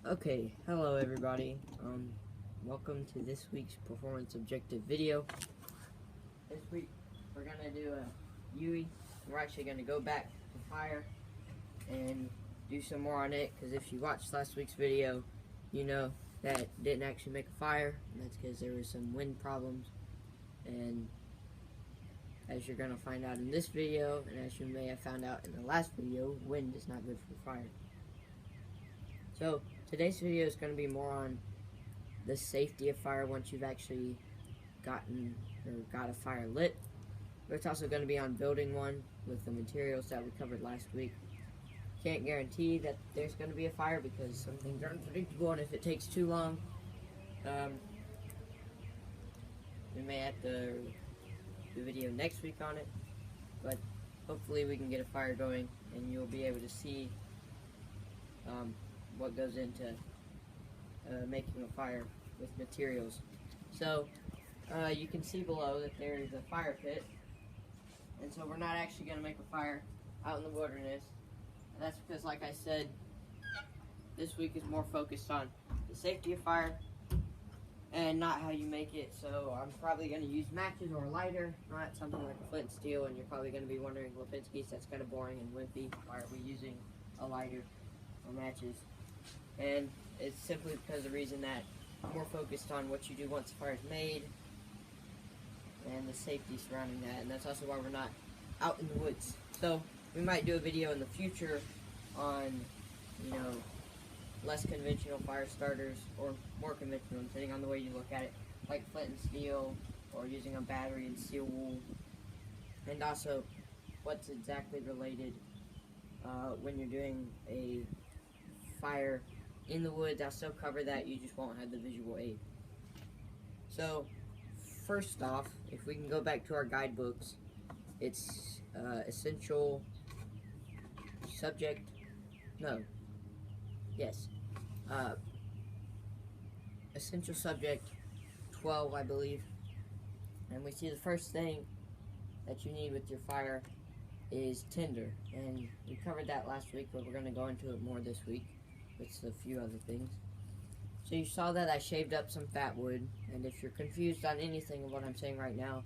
Okay, hello everybody. Welcome to this week's performance objective video. This week we're gonna do a UE. We're actually gonna go back to fire and do some more on it, because if you watched last week's video, you know that didn't actually make a fire, and that's because there was some wind problems. And as you're gonna find out in this video, and as you may have found out in the last video, wind is not good for fire. So today's video is going to be more on the safety of fire once you've actually got a fire lit. But it's also going to be on building one with the materials that we covered last week. Can't guarantee that there's going to be a fire because some things are unpredictable, and if it takes too long, we may have to do a video next week on it. But hopefully we can get a fire going and you'll be able to see what goes into making a fire with materials. So you can see below that there is a fire pit, and so we're not actually going to make a fire out in the wilderness, and that's because, like I said, this week is more focused on the safety of fire and not how you make it. So I'm probably going to use matches or a lighter, not something like a flint and steel. And you're probably going to be wondering, Lipinski's, that's kind of boring and wimpy, why are we using a lighter or matches? And it's simply because of the reason that I'm more focused on what you do once the fire is made and the safety surrounding that, and that's also why we're not out in the woods. So we might do a video in the future on, less conventional fire starters or more conventional, depending on the way you look at it, like flint and steel or using a battery and steel wool, and also what's exactly related when you're doing a fire in the woods. I'll still cover that, you just won't have the visual aid. So first off, if we can go back to our guidebooks, it's essential subject, essential subject 12, I believe. And we see the first thing that you need with your fire is tinder, and we covered that last week, but we're going to go into it more this week with a few other things. So you saw that I shaved up some fat wood, and if you're confused on anything of what I'm saying right now,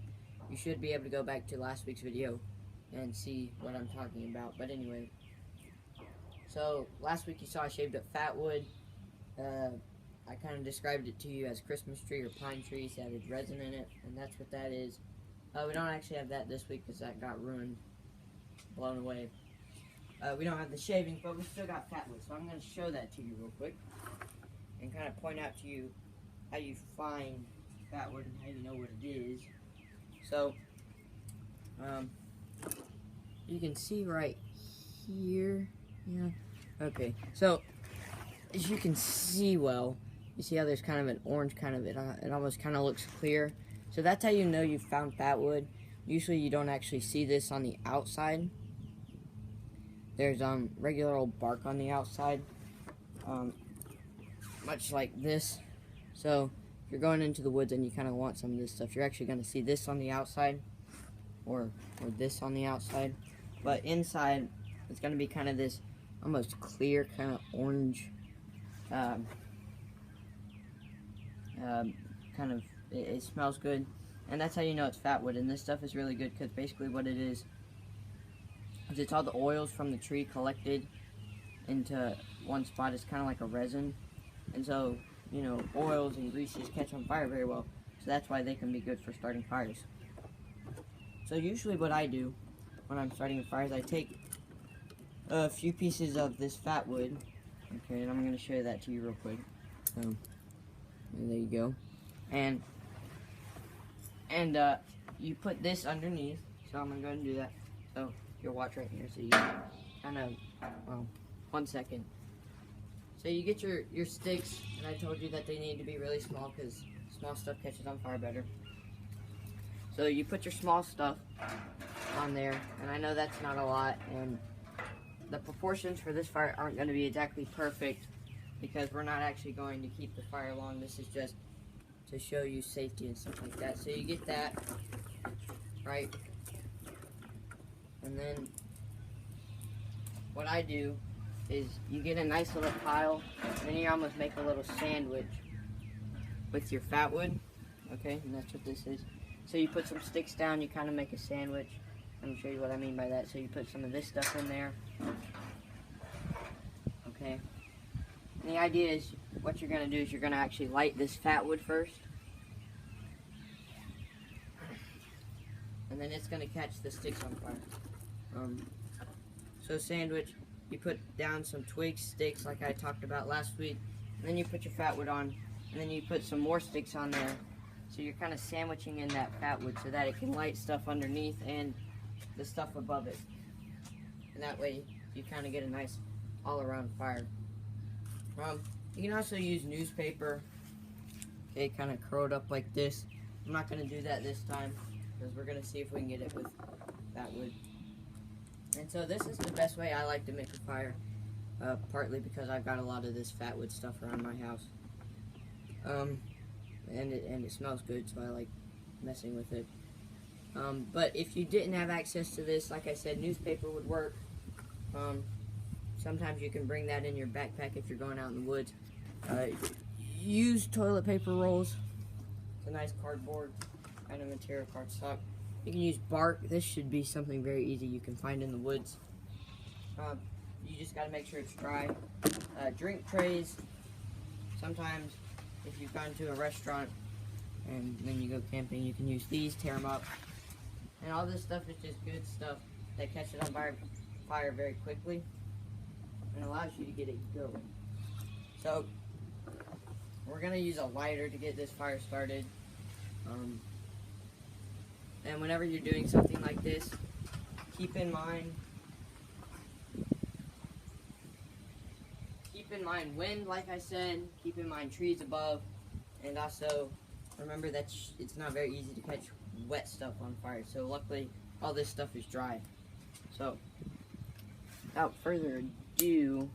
you should be able to go back to last week's video and see what I'm talking about. But anyway, so last week you saw I shaved up fat wood. I kind of described it to you as Christmas tree or pine trees that had resin in it, and that's what that is. We don't actually have that this week because that got ruined, blown away. We don't have the shavings, but we still got fat wood, so I'm going to show that to you real quick and kind of point out to you how you find fat wood and how you know what it is. So, you can see right here, okay, so as you can see well, you see how there's kind of an orange it almost kind of looks clear. So that's how you know you've found fat wood. Usually you don't actually see this on the outside. There's regular old bark on the outside, much like this. So if you're going into the woods and you kind of want some of this stuff, you're actually going to see this on the outside, or this on the outside. But inside, it's going to be kind of this almost clear, kind of orange, it smells good, and that's how you know it's fat wood. And this stuff is really good because basically what it is it's all the oils from the tree collected into one spot. It's kind of like a resin, and so oils and greases catch on fire very well, so that's why they can be good for starting fires. So usually what I do when I'm starting a fire is I take a few pieces of this fat wood, okay, and I'm going to show that to you real quick. There you go. And you put this underneath, so I'm going to go ahead and do that. So you'll watch right here, so you kind of, 1 second. So you get your sticks, and I told you that they need to be really small because small stuff catches on fire better. So you put your small stuff on there, and I know that's not a lot, and the proportions for this fire aren't going to be exactly perfect because we're not actually going to keep the fire long. This is just to show you safety and stuff like that. So you get that, right? And then what I do is you get a nice little pile, and then you almost make a little sandwich with your fat wood. Okay, and that's what this is. So you put some sticks down, you kind of make a sandwich. Let me show you what I mean by that. So you put some of this stuff in there. Okay. And the idea is, what you're going to do is you're going to actually light this fat wood first. And then it's going to catch the sticks on fire. So sandwich, you put down some twigs, sticks, like I talked about last week. And then you put your fat wood on. And then you put some more sticks on there. So you're kind of sandwiching in that fat wood so that it can light stuff underneath and the stuff above it. And that way you kind of get a nice all-around fire. You can also use newspaper. Okay, kind of curled up like this. I'm not going to do that this time because we're going to see if we can get it with fat wood. And so this is the best way I like to make a fire. Partly because I've got a lot of this fat wood stuff around my house. And it smells good, so I like messing with it. But if you didn't have access to this, like I said, newspaper would work. Sometimes you can bring that in your backpack if you're going out in the woods. Use toilet paper rolls. It's a nice cardboard kind of material, cardstock. You can use bark. This should be something very easy you can find in the woods. You just got to make sure it's dry. Drink trays. Sometimes if you've gone to a restaurant and then you go camping, you can use these, tear them up. And all this stuff is just good stuff that catches on fire very quickly and allows you to get it going. So we're going to use a lighter to get this fire started. And whenever you're doing something like this, keep in mind wind, like I said, keep in mind trees above, and also remember that it's not very easy to catch wet stuff on fire. So luckily all this stuff is dry. So without further ado,